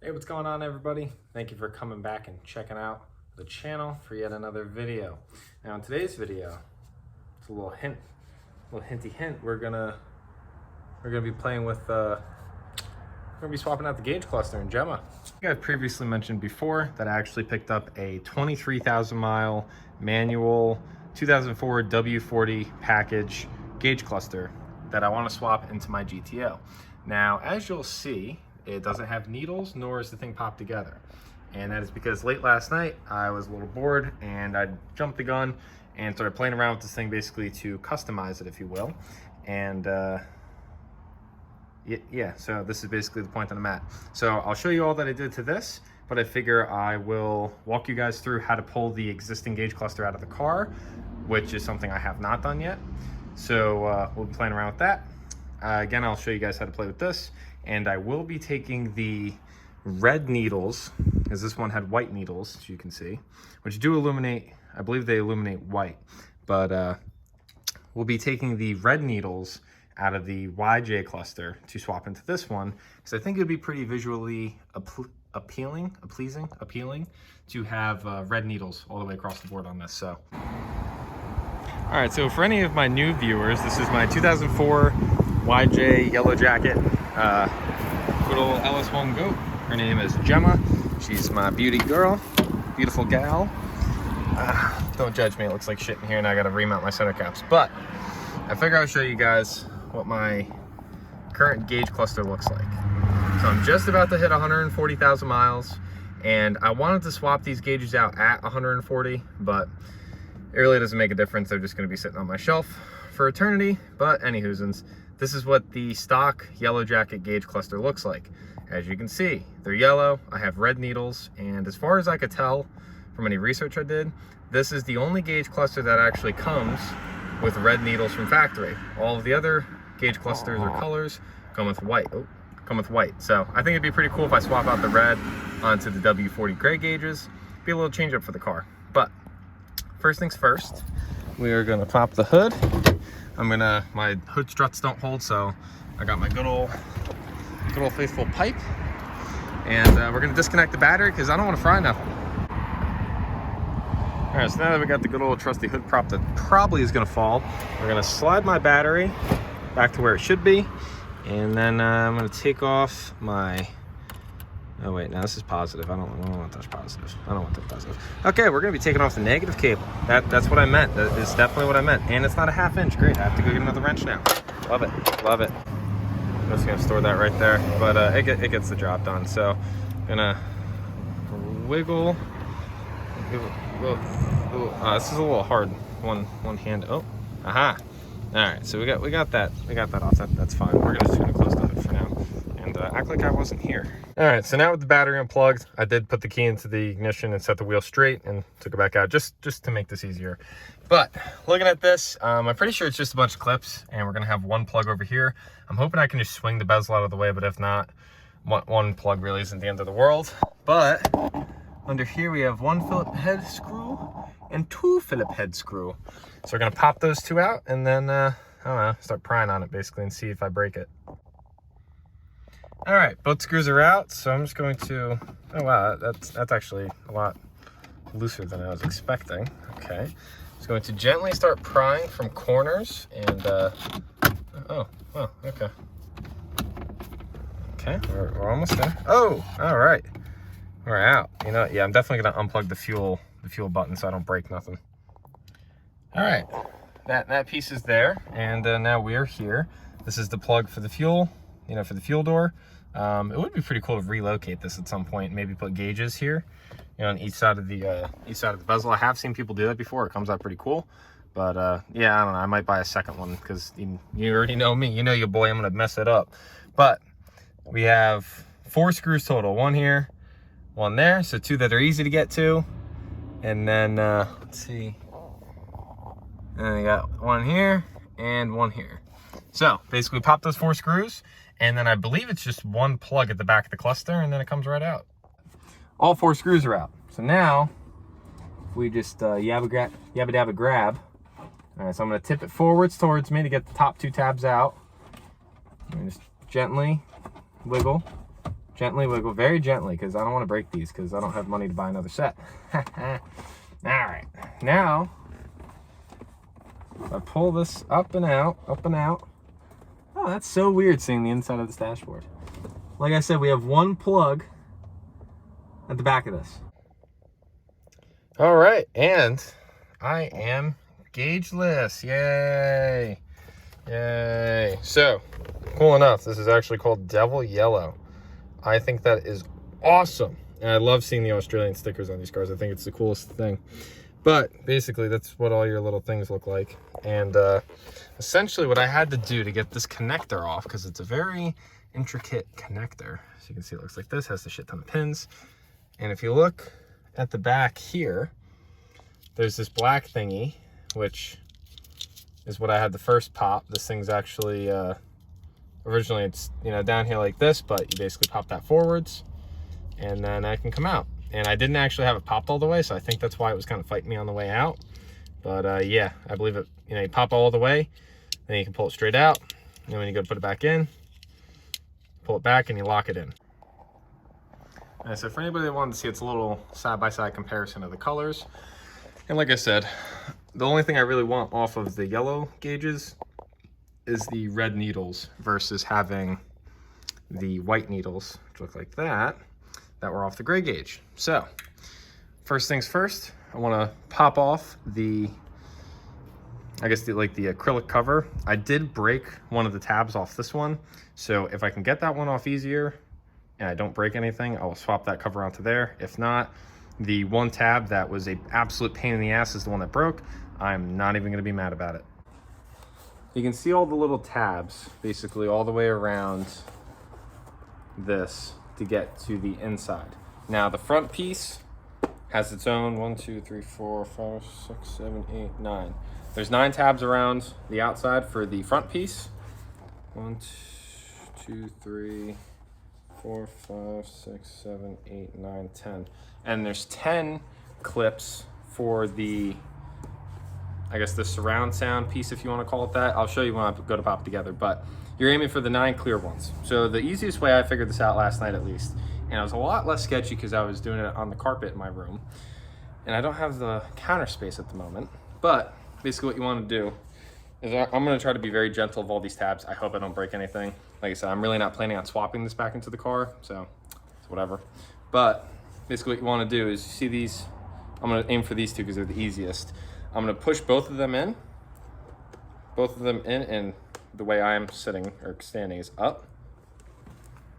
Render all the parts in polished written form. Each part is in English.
Hey, what's going on, everybody? Thank you for coming back and checking out the channel for yet another video. Now in today's video, it's a little hinty hint. We're gonna be playing with we're gonna be swapping out the gauge cluster in Gemma. I think I've previously mentioned before that I actually picked up a 23,000 mile manual 2004 W40 package gauge cluster that I want to swap into my GTO. Now, as you'll see, it doesn't have needles, nor is the thing popped together. And that is because late last night, I was a little bored and I jumped the gun and started playing around with this thing basically to customize it, if you will. And yeah, so this is basically the point that I'm at. So I'll show you all that I did to this, but I figure I will walk you guys through how to pull the existing gauge cluster out of the car, which is something I have not done yet. So we'll be playing around with that. Again, I'll show you guys how to play with this. And I will be taking the red needles, because this one had white needles, as you can see, which do illuminate, I believe they illuminate white. But we'll be taking the red needles out of the YJ cluster to swap into this one, because I think it would be pretty visually appealing to have red needles all the way across the board on this. So, all right, so for any of my new viewers, this is my 2004 YJ Yellow Jacket. Good old LS1 goat. Her name is Gemma. She's my beauty girl, beautiful gal. Don't judge me, it looks like shit in here and I gotta remount my center caps. But I figure I'll show you guys what my current gauge cluster looks like. So I'm just about to hit 140,000 miles and I wanted to swap these gauges out at 140, but it really doesn't make a difference. They're just gonna be sitting on my shelf for eternity. But anywhoosins, this is what the stock Yellow Jacket gauge cluster looks like. As you can see, they're yellow, I have red needles, and as far as I could tell from any research I did, this is the only gauge cluster that actually comes with red needles from factory. All of the other gauge clusters or colors come with white. So I think it'd be pretty cool if I swap out the red onto the W40 gray gauges. Be a little change up for the car. But first things first, we are gonna pop the hood. My hood struts don't hold, so I got my good old faithful pipe. And we're gonna disconnect the battery because I don't want to fry nothing. All right, so now that we got the good old trusty hood prop that probably is gonna fall, we're gonna slide my battery back to where it should be. And then I'm gonna take off my, oh wait, now this is positive. I don't want to touch positive. I don't want to touch positive. Okay, we're gonna be taking off the negative cable. That's what I meant. That is definitely what I meant. And it's not a 1/2 inch. Great, I have to go get another wrench now. Love it, love it. I'm just gonna store that right there. But it gets the job done. So gonna wiggle. This is a little hard. One hand. Oh, aha. All right, so we got that off. That's fine. We're just gonna close the hood for now and act like I wasn't here. All right, so now with the battery unplugged, I did put the key into the ignition and set the wheel straight and took it back out just to make this easier. But looking at this, I'm pretty sure it's just a bunch of clips and we're gonna have one plug over here. I'm hoping I can just swing the bezel out of the way, but if not, one plug really isn't the end of the world. But under here we have one Phillips head screw and two Phillips head screw. So we're gonna pop those two out and then, I don't know, start prying on it basically and see if I break it. All right, both screws are out, so I'm just going to, oh wow, that's actually a lot looser than I was expecting. Okay, just going to gently start prying from corners and, oh, okay. Okay, we're almost there. Oh, all right, we're out. You know, yeah, I'm definitely gonna unplug the fuel button so I don't break nothing. All right, that piece is there, and now we're here. This is the plug for the fuel, you know, for the fuel door. It would be pretty cool to relocate this at some point, maybe put gauges here, you know, on each side of the bezel. I have seen people do that before. It comes out pretty cool. But yeah, I don't know, I might buy a second one because you already know me. You know your boy, I'm gonna mess it up. But we have 4 screws total, one here, one there, so 2 that are easy to get to. And then let's see, and I got one here and one here. So basically pop those 4 screws, and then I believe it's just one plug at the back of the cluster, and then it comes right out. All 4 screws are out. So now we just yabba dabba grab. All right, so I'm gonna tip it forwards towards me to get the top 2 tabs out. And just gently wiggle Gently wiggle, very gently, because I don't want to break these because I don't have money to buy another set. All right, now I pull this up and out, up and out. Oh, that's so weird seeing the inside of this dashboard. Like I said, we have one plug at the back of this. All right, and I am gaugeless. Yay! Yay! So, cool enough, this is actually called Devil Yellow. I think that is awesome. And I love seeing the Australian stickers on these cars. I think it's the coolest thing. But basically, that's what all your little things look like. And essentially what I had to do to get this connector off, because it's a very intricate connector. As you can see, it looks like this, has a shit ton of pins. And if you look at the back here, there's this black thingy, which is what I had the first pop. This thing's actually, originally it's, you know, down here like this, but you basically pop that forwards and then I can come out. And I didn't actually have it popped all the way, so I think that's why it was kind of fighting me on the way out. But yeah, I believe it, you know, you pop all the way, then you can pull it straight out. And when you go to put it back in, pull it back and you lock it in. And so for anybody that wanted to see, it's a little side-by-side comparison of the colors. And like I said, the only thing I really want off of the yellow gauges is the red needles versus having the white needles, which look like that were off the gray gauge. So first things first, I want to pop off the, I guess the acrylic cover. I did break one of the tabs off this one, so if I can get that one off easier and I don't break anything, I will swap that cover onto there. If not, the one tab that was an absolute pain in the ass is the one that broke. I'm not even going to be mad about it. You can see all the little tabs basically all the way around this to get to the inside. Now the front piece has its own 1, 2, 3, 4, 5, 6, 7, 8, 9. There's 9 tabs around the outside for the front piece. 1, 2, 3, 4, 5, 6, 7, 8, 9, 10. And there's 10 clips for the, I guess, the surround sound piece, if you want to call it that. I'll show you when I go to pop together, but you're aiming for the 9 clear ones. So the easiest way, I figured this out last night at least, and it was a lot less sketchy because I was doing it on the carpet in my room, and I don't have the counter space at the moment, but basically what you want to do is I'm going to try to be very gentle of all these tabs. I hope I don't break anything. Like I said, I'm really not planning on swapping this back into the car, so it's whatever. But basically what you want to do is, you see these, I'm going to aim for these two because they're the easiest. I'm going to push both of them in, and the way I am sitting or standing is up.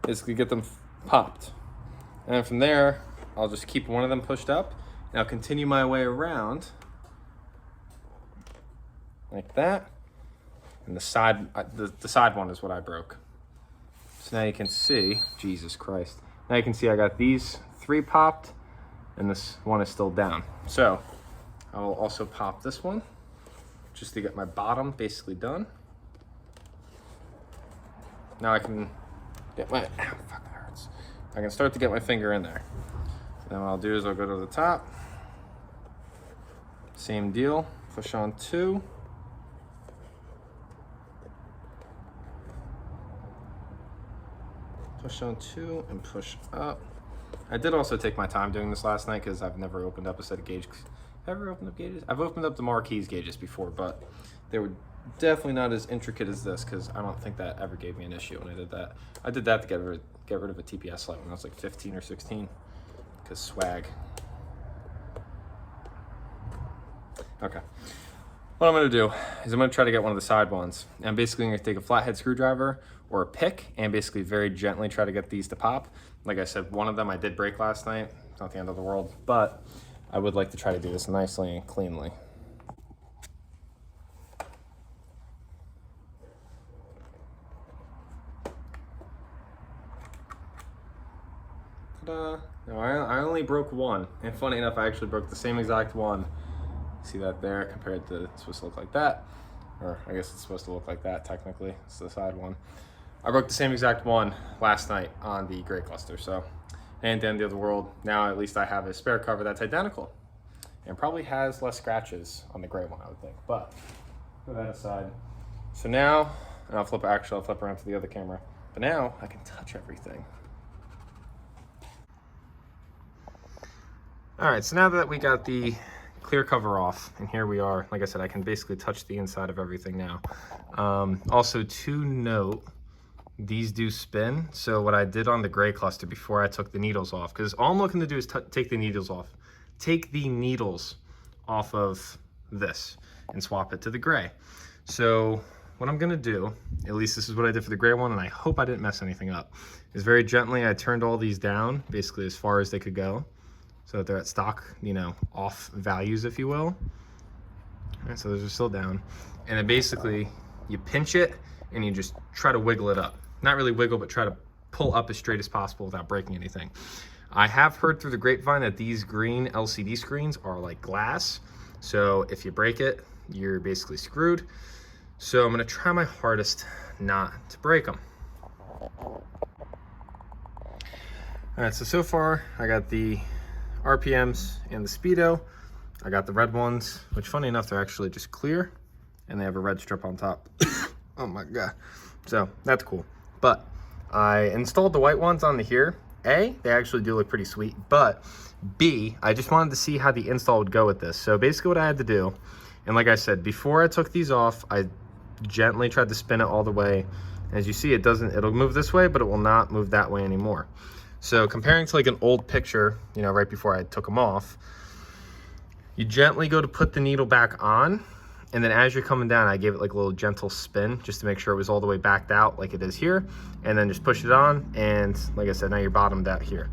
Basically get them popped. And then from there, I'll just keep one of them pushed up, and I'll continue my way around like that. And the side one is what I broke. So now you can see, Jesus Christ. Now you can see I got these 3 popped, and this one is still down. So I will also pop this one just to get my bottom basically done. Now I can get my, ow, fuck, that hurts. I can start to get my finger in there. So then what I'll do is I'll go to the top. Same deal, push on 2. Push on 2 and push up. I did also take my time doing this last night because I've never opened up a set of gauges. Ever opened up gauges? I've opened up the Marquis gauges before, but they were definitely not as intricate as this because I don't think that ever gave me an issue when I did that. I did that to get rid of a TPS light when I was like 15 or 16 because swag. Okay. What I'm going to do is I'm going to try to get one of the side ones. And I'm basically going to take a flathead screwdriver or a pick and basically very gently try to get these to pop. Like I said, one of them I did break last night. It's not the end of the world, but I would like to try to do this nicely and cleanly. Ta-da! Now I only broke one, and funny enough, I actually broke the same exact one. See that there compared to, it's supposed to look like that, or I guess it's supposed to look like that technically. It's the side one. I broke the same exact one last night on the gray cluster, so ain't the end of the world. Now at least I have a spare cover that's identical and probably has less scratches on the gray one, I would think, but put that aside. So now, and I'll flip around to the other camera, but now I can touch everything. All right, so now that we got the clear cover off, and here we are, like I said, I can basically touch the inside of everything now. Also, to note, these do spin. So what I did on the gray cluster before I took the needles off, because all I'm looking to do is take the needles off. Take the needles off of this and swap it to the gray. So what I'm gonna do, at least this is what I did for the gray one, and I hope I didn't mess anything up, is very gently I turned all these down, basically as far as they could go, so that they're at stock, you know, off values, if you will. All right, so those are still down. And then basically you pinch it and you just try to wiggle it up. Not really wiggle, but try to pull up as straight as possible without breaking anything. I have heard through the grapevine that these green LCD screens are like glass. So if you break it, you're basically screwed. So I'm gonna try my hardest not to break them. All right, so far I got the RPMs and the speedo. I got the red ones, which funny enough, they're actually just clear and they have a red strip on top. Oh my God. So that's cool. But I installed the white ones on the here. A, they actually do look pretty sweet, but B, I just wanted to see how the install would go with this. So basically what I had to do, and like I said, before I took these off, I gently tried to spin it all the way. As you see, it'll move this way, but it will not move that way anymore. So comparing to like an old picture, you know, right before I took them off, you gently go to put the needle back on, and then as you're coming down, I gave it like a little gentle spin just to make sure it was all the way backed out like it is here, and then just push it on, and like I said, now you're bottomed out here.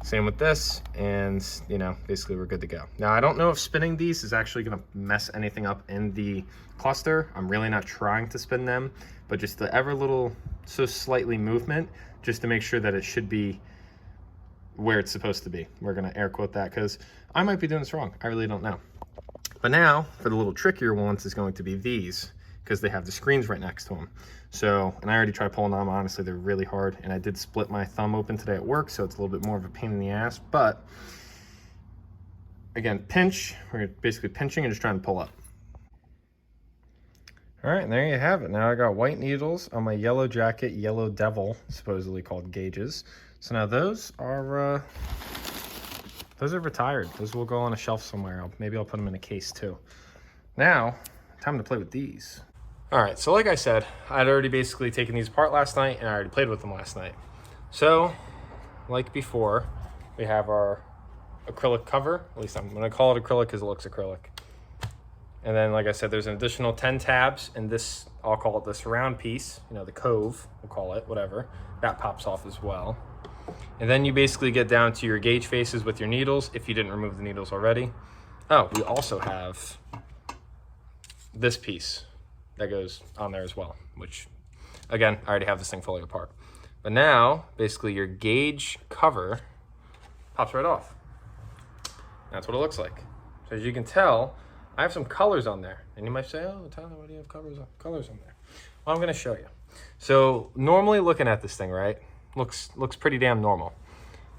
Same with this, and you know, basically we're good to go. Now I don't know if spinning these is actually gonna mess anything up in the cluster. I'm really not trying to spin them, but just the ever little, so slightly movement, just to make sure that it should be where it's supposed to be. We're gonna air quote that because I might be doing this wrong. I really don't know. But now for the little trickier ones is going to be these, because they have the screens right next to them. So, and I already tried pulling them, honestly, they're really hard. And I did split my thumb open today at work, so it's a little bit more of a pain in the ass. But again, pinch, we're basically pinching and just trying to pull up. All right, and there you have it. Now I got white needles on my yellow jacket, yellow devil, supposedly called gauges. So now those are retired. Those will go on a shelf somewhere. Maybe I'll put them in a case too. Now, time to play with these. All right, so like I said, I'd already basically taken these apart last night and I already played with them last night. So, like before, we have our acrylic cover. At least I'm gonna call it acrylic because it looks acrylic. And then, like I said, there's an additional 10 tabs in this, I'll call it this round piece, you know, the cove, we'll call it, whatever. That pops off as well. And then you basically get down to your gauge faces with your needles, if you didn't remove the needles already. Oh, we also have this piece that goes on there as well, which, again, I already have this thing fully apart. But now, basically, your gauge cover pops right off. That's what it looks like. So as you can tell, I have some colors on there. And you might say, oh, Tyler, why do you have colors on there? Well, I'm gonna show you. So normally looking at this thing, right, looks pretty damn normal.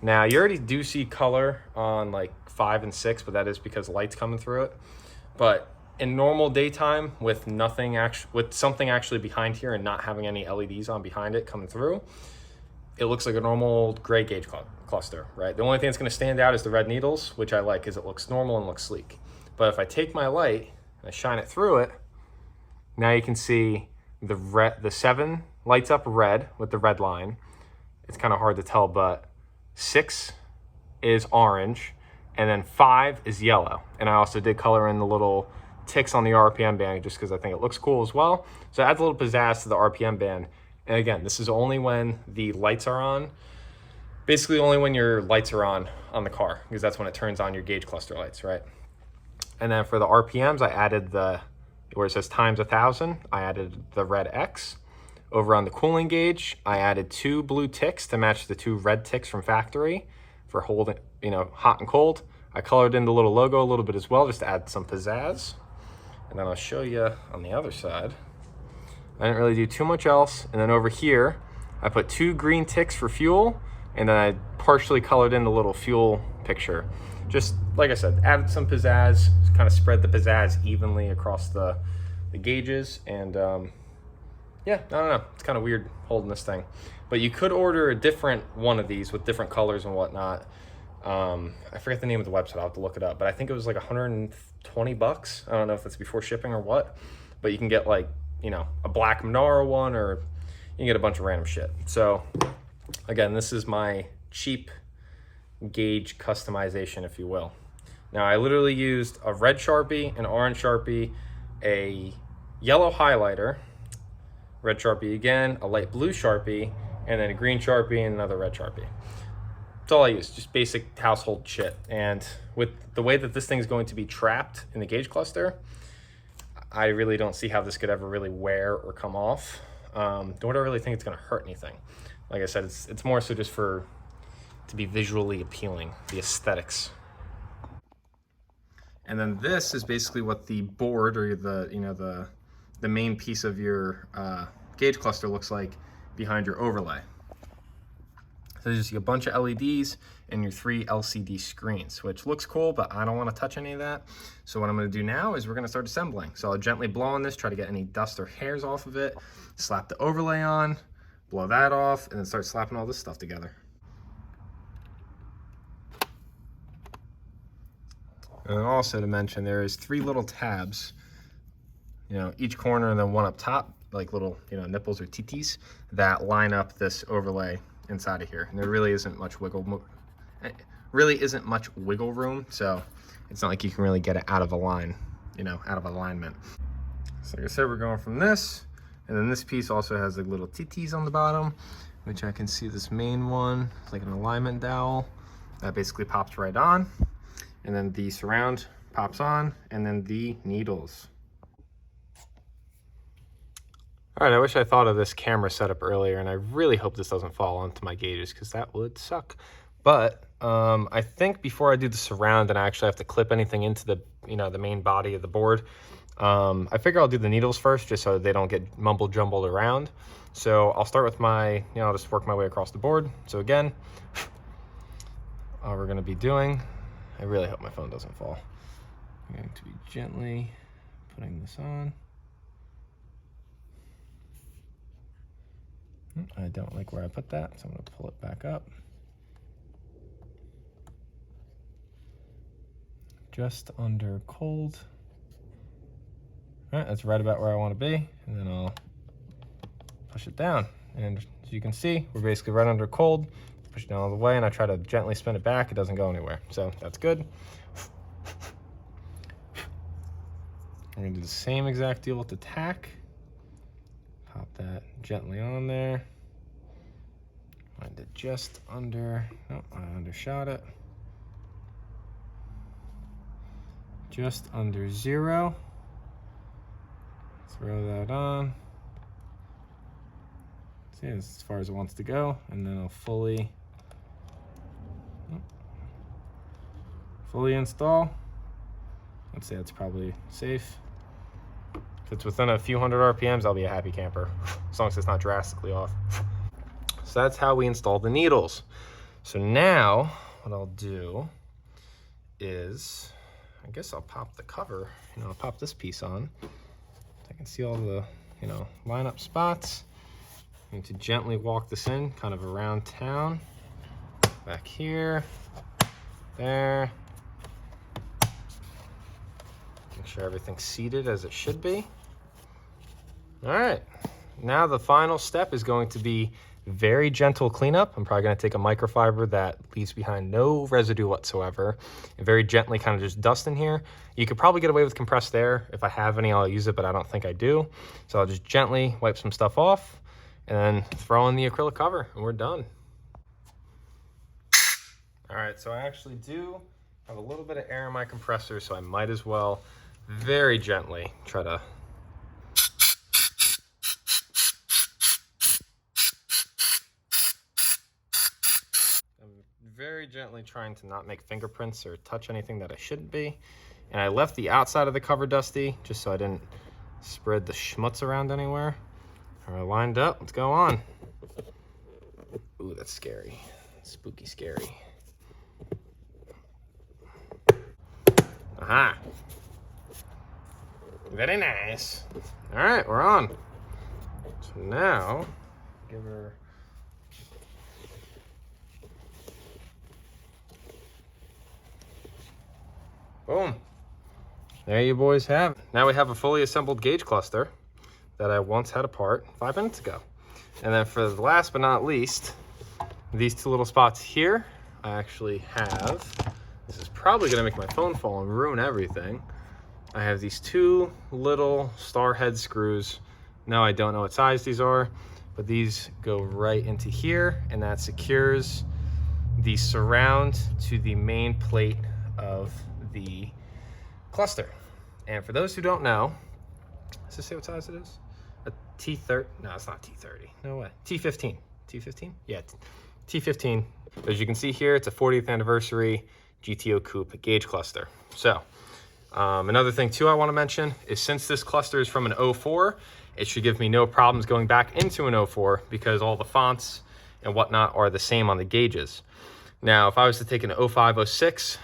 Now you already do see color on like 5 and 6, but that is because light's coming through it. But in normal daytime with something actually behind here and not having any LEDs on behind it coming through, it looks like a normal gray gauge cluster, right? The only thing that's gonna stand out is the red needles, which I like because it looks normal and looks sleek. But if I take my light and I shine it through it, now you can see the 7 lights up red with the red line. It's kind of hard to tell, but 6 is orange, and then 5 is yellow. And I also did color in the little ticks on the RPM band just because I think it looks cool as well. So it adds a little pizzazz to the RPM band. And again, this is only when the lights are on. Basically only when your lights are on the car, because that's when it turns on your gauge cluster lights, right? And then for the RPMs, I added where it says times 1,000, I added the red X. Over on the cooling gauge, I added 2 blue ticks to match the 2 red ticks from factory for holding, you know, hot and cold. I colored in the little logo a little bit as well, just to add some pizzazz. And then I'll show you on the other side. I didn't really do too much else. And then over here, I put 2 green ticks for fuel, and then I partially colored in the little fuel picture. Just like I said, added some pizzazz, kind of spread the pizzazz evenly across the gauges. And yeah, I don't know, it's kind of weird holding this thing. But you could order a different one of these with different colors and whatnot. I forget the name of the website, I'll have to look it up, but I think it was like 120 bucks. I don't know if that's before shipping or what, but you can get like, you know, a black Monaro one, or you can get a bunch of random shit. So again, this is my cheap gauge customization, if you will. Now I literally used a red Sharpie, an orange Sharpie, a yellow highlighter, red Sharpie again, a light blue Sharpie, and then a green Sharpie and another red Sharpie. That's all I use, just basic household shit. And with the way that this thing's going to be trapped in the gauge cluster, I really don't see how this could ever really wear or come off. Nor do I really think it's gonna hurt anything. Like I said, it's more so just to be visually appealing, the aesthetics. And then this is basically what the board, or the main piece of your gauge cluster looks like behind your overlay. So there's just a bunch of LEDs and your 3 LCD screens, which looks cool, but I don't want to touch any of that. So what I'm going to do now is we're going to start assembling. So I'll gently blow on this, try to get any dust or hairs off of it, slap the overlay on, blow that off, and then start slapping all this stuff together. And also to mention, there is 3 little tabs, you know, each corner and then one up top, like little, you know, nipples or titis that line up this overlay inside of here. And there really isn't much wiggle room, so it's not like you can really get it out of a line, you know, out of alignment. So like I said, we're going from this, and then this piece also has like little titis on the bottom, which I can see this main one, it's like an alignment dowel that basically pops right on, and then the surround pops on, and then the needles. All right, I wish I thought of this camera setup earlier, and I really hope this doesn't fall onto my gauges, because that would suck. But I think before I do the surround and I actually have to clip anything into the, you know, the main body of the board, I figure I'll do the needles first, just so they don't get mumble jumbled around. So I'll start with my, you know, I'll just work my way across the board. So again, all we're gonna be doing, I really hope my phone doesn't fall. I'm going to be gently putting this on. I don't like where I put that, so I'm going to pull it back up. Just under cold. All right, that's right about where I want to be, and then I'll push it down. And as you can see, we're basically right under cold. Push it down all the way, and I try to gently spin it back. It doesn't go anywhere, so that's good. We're going to do the same exact deal with the tack. Pop that gently on there. Find it just under, oh, I undershot it. Just under 0. Throw that on. See, as far as it wants to go, and then I'll fully install. Let's say that's probably safe. If it's within a few hundred RPMs, I'll be a happy camper, as long as it's not drastically off. So that's how we install the needles. So now what I'll do is, I guess I'll pop the cover, you know, I'll pop this piece on. I can see all the, you know, line up spots. I need to gently walk this in, kind of around town. Back here, there. Make sure everything's seated as it should be. All right, now the final step is going to be very gentle cleanup. I'm probably gonna take a microfiber that leaves behind no residue whatsoever and very gently kind of just dust in here. You could probably get away with compressed air. If I have any, I'll use it, but I don't think I do. So I'll just gently wipe some stuff off and then throw in the acrylic cover and we're done. All right, so I actually do have a little bit of air in my compressor, so I might as well very gently try to very gently trying to not make fingerprints or touch anything that I shouldn't be. And I left the outside of the cover dusty just so I didn't spread the schmutz around anywhere. All right, lined up, let's go on. Ooh, that's scary. Spooky scary. Aha. Very nice. All right, we're on. So now, give her Boom. There you boys have it. Now we have a fully assembled gauge cluster that I once had apart 5 minutes ago. And then for the last but not least, these two little spots here, I actually have, this is probably gonna make my phone fall and ruin everything. I have these two little star head screws. Now I don't know what size these are, but these go right into here, and that secures the surround to the main plate of the cluster. And for those who don't know, does this say what size it is? A T30, no, it's not T30, no way. T15, T15? Yeah, T15. As you can see here, it's a 40th anniversary GTO coupe gauge cluster. So, another thing too I wanna mention is since this cluster is from an 04, it should give me no problems going back into an 04 because all the fonts and whatnot are the same on the gauges. Now, if I was to take an 05, 06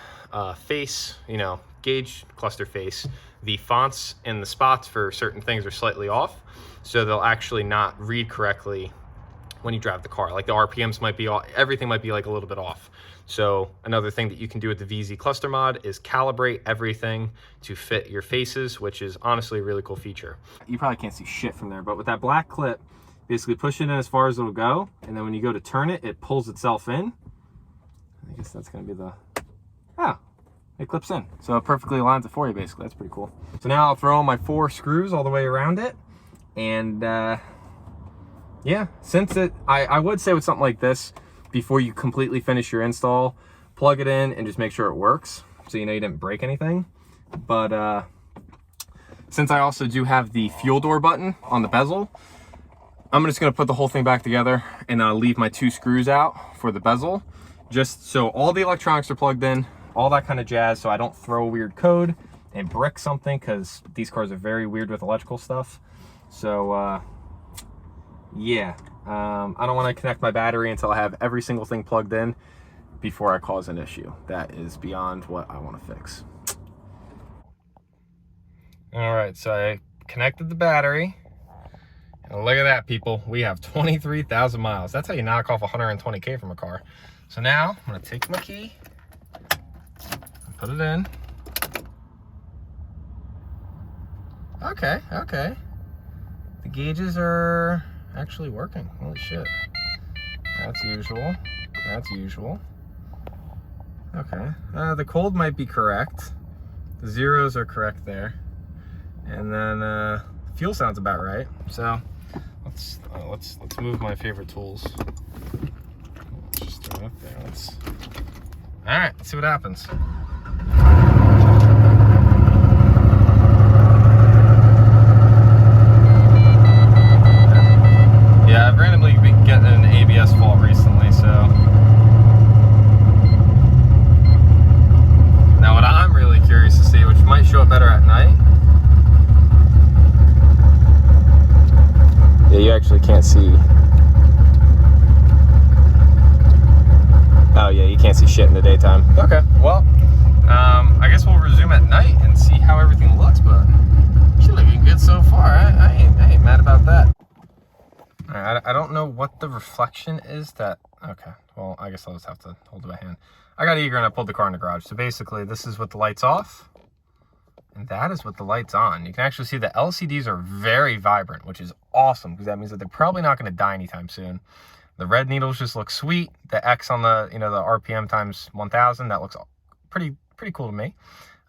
face, you know, gauge cluster face, the fonts and the spots for certain things are slightly off, so they'll actually not read correctly when you drive the car. Like the RPMs might be all, everything might be like a little bit off. So another thing that you can do with the VZ Clustermod is calibrate everything to fit your faces, which is honestly a really cool feature. You probably can't see shit from there, but with that black clip, basically push it in as far as it'll go, and then when you go to turn it, it pulls itself in. I guess that's gonna be the, it clips in. So it perfectly aligns it for you, basically. That's pretty cool. So now I'll throw my 4 screws all the way around it. And yeah, since I would say with something like this, before you completely finish your install, plug it in and just make sure it works, so you know you didn't break anything. But since I also do have the fuel door button on the bezel, I'm just gonna put the whole thing back together and leave my 2 screws out for the bezel, just so all the electronics are plugged in, all that kind of jazz, so I don't throw a weird code and brick something, because these cars are very weird with electrical stuff. So yeah, I don't want to connect my battery until I have every single thing plugged in before I cause an issue. That is beyond what I want to fix. All right, so I connected the battery, and look at that, people. We have 23,000 miles. That's how you knock off 120K from a car. So now I'm going to take my key, put it in. Okay. The gauges are actually working. Holy shit. That's usual. Okay. The cold might be correct. The zeros are correct there. And then fuel sounds about right. So let's move my favorite tools. Let's just throw it up there. All right, let's see what happens. Yeah, I've randomly been getting an ABS fault recently, so. Now what I'm really curious to see, which might show up better at night. Yeah, you actually can't see. Oh yeah, you can't see shit in the daytime. Okay, well, I guess we'll resume at night and see how everything looks, but she's looking good so far. I ain't mad about that. All right, I don't know what the reflection is that, okay, well, I guess I'll just have to hold it by hand. I got eager and I pulled the car in the garage. So basically this is with the lights off, and that is with the lights on. You can actually see the LCDs are very vibrant, which is awesome, because that means that they're probably not gonna die anytime soon. The red needles just look sweet. The X on the, you know, the RPM times 1000, that looks pretty cool to me.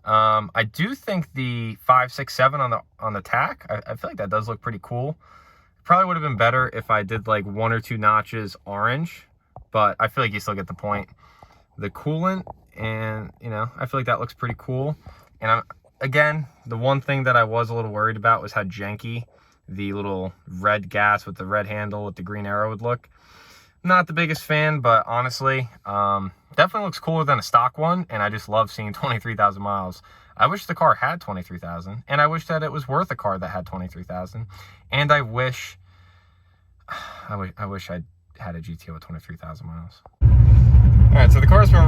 I do think the 5, 6, 7 on the tack, I feel like that does look pretty cool. Probably would have been better if I did like 1 or 2 notches orange, but I feel like you still get the point. The coolant, and you know, I feel like that looks pretty cool. And again, the one thing that I was a little worried about was how janky the little red gas with the red handle with the green arrow would look. Not the biggest fan, but honestly, definitely looks cooler than a stock one, and I just love seeing 23,000 miles. I wish the car had 23,000, and I wish that it was worth a car that had 23,000, and I wish I had a GTO with 23,000 miles. All right, so the car's been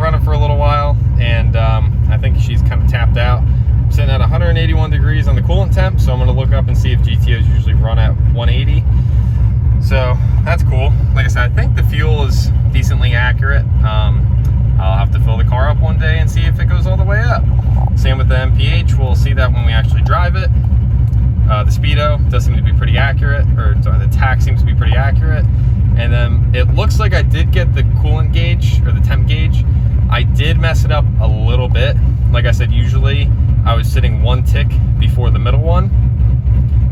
running for a little while, and I think she's kind of tapped out. I'm sitting at 181 degrees on the coolant temp, so I'm going to look up and see if GTOs usually run at 180. So that's cool. Like I said, I think the fuel is decently accurate. I'll have to fill the car temp pH, we'll see that when we actually drive it. The speedo does seem to be pretty accurate, or sorry, the tach seems to be pretty accurate. And then it looks like I did get the coolant gauge, or the temp gauge. I did mess it up a little bit. Like I said, usually I was sitting one tick before the middle one,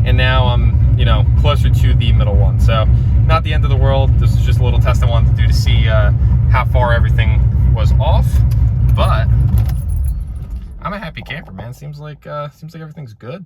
and now I'm, you know, closer to the middle one. So not the end of the world. This is just a little test I wanted to do to see how far everything was off. But I'm a happy camper, man. Seems like everything's good.